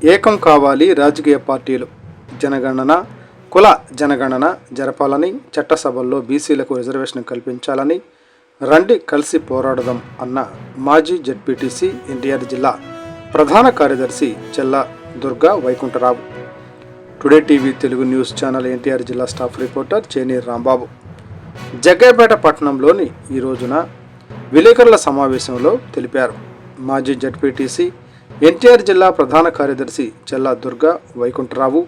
ఏకం కావాలి రాజకీయ పార్టీలు, జనగణన కుల జనగణన జరపాలని, చట్టసభల్లో బీసీలకు రిజర్వేషన్ కల్పించాలని రండి కలిసి పోరాడదాం అన్న మాజీ జెడ్పీటీసీ ఎన్టీఆర్ జిల్లా ప్రధాన కార్యదర్శి Chella Durga Vaikuntharao. Today TV Telugu news channel NTR జిల్లా స్టాఫ్ రిపోర్టర్ చేనేరు రాంబాబు జగ్గయ్యపేట పట్టణంలోని ఈ రోజున విలేకరుల సమావేశంలో తెలిపారు. మాజీ జెడ్పీటీసీ ఎన్టీఆర్ జిల్లా ప్రధాన కార్యదర్శి చెల్లా దుర్గా వైకుంఠరావు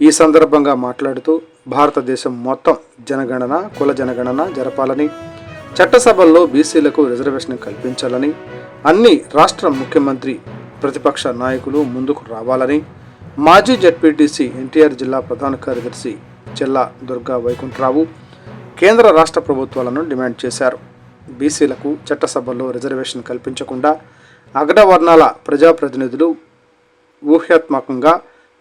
ఈ సందర్భంగా మాట్లాడుతూ భారతదేశం మొత్తం జనగణన కుల జనగణన జరపాలని, చట్టసభల్లో బీసీలకు రిజర్వేషన్ కల్పించాలని, అన్ని రాష్ట్ర ముఖ్యమంత్రి ప్రతిపక్ష నాయకులు ముందుకు రావాలని మాజీ జెడ్పీటీసీ ఎన్టీఆర్ జిల్లా ప్రధాన కార్యదర్శి చెల్లా దుర్గా వైకుంఠరావు కేంద్ర రాష్ట్ర ప్రభుత్వాలను డిమాండ్ చేశారు. బీసీలకు చట్టసభల్లో రిజర్వేషన్ కల్పించకుండా అగ్రవర్ణాల ప్రజాప్రతినిధులు ఊహాత్మకంగా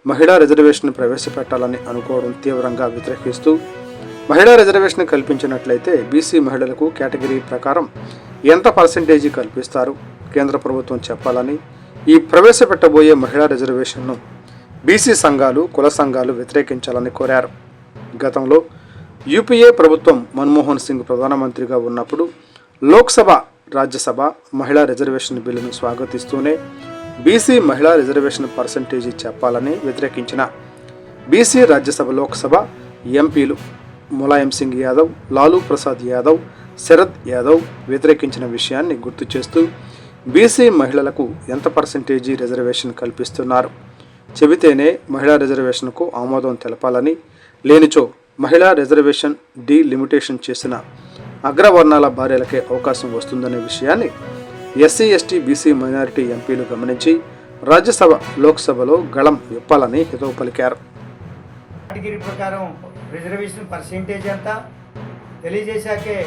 మహిళా రిజర్వేషన్ ప్రవేశపెట్టాలని అనుకోవడం తీవ్రంగా వ్యతిరేకిస్తూ, మహిళా రిజర్వేషన్ కల్పించినట్లయితే బీసీ మహిళలకు కేటగిరీ ప్రకారం ఎంత పర్సెంటేజీ కల్పిస్తారు కేంద్ర ప్రభుత్వం చెప్పాలని, ఈ ప్రవేశపెట్టబోయే మహిళా రిజర్వేషన్ను బీసీ సంఘాలు కుల సంఘాలు వ్యతిరేకించాలని కోరారు. గతంలో యూపీఏ ప్రభుత్వం మన్మోహన్ సింగ్ ప్రధానమంత్రిగా ఉన్నప్పుడు లోక్సభ రాజ్యసభ మహిళా రిజర్వేషన్ బిల్లును స్వాగతిస్తూనే బీసీ మహిళా రిజర్వేషన్ పర్సెంటేజీ చెప్పాలని వ్యతిరేకించిన బీసీ రాజ్యసభ లోక్సభ ఎంపీలు ములాయం సింగ్ యాదవ్, లాలూ ప్రసాద్ యాదవ్, శరద్ యాదవ్ వ్యతిరేకించిన విషయాన్ని గుర్తు చేస్తూ బీసీ మహిళలకు ఎంత పర్సెంటేజీ రిజర్వేషన్ కల్పిస్తున్నారు, చెబితేనే మహిళా రిజర్వేషన్కు ఆమోదం తెలపాలని, లేనిచో మహిళా రిజర్వేషన్ డీలిమిటేషన్ చేసిన అగ్రవర్ణాల భార్యలకే అవకాశం వస్తుందనే విషయాన్ని ఎస్సీ ఎస్టీ బీసీ మైనారిటీ ఎంపీలు గమనించి రాజ్యసభ లోక్సభలో గళం విప్పాలని హితవు పలికారు. కేటగిరీ ప్రకారం రిజర్వేషన్ పర్సెంటేజ్ అంతా తెలియజేశాకే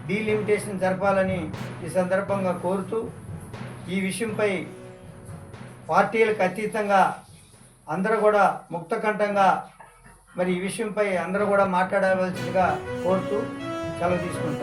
డీలిమిటేషన్ జరపాలని ఈ సందర్భంగా కోరుతూ, ఈ విషయంపై పార్టీలకు అతీతంగా అందరూ కూడా ముక్తకంఠంగా మరి ఈ విషయంపై అందరూ కూడా మాట్లాడవలసిందిగా కోరుతూ సెలవు తీసుకుంటాను.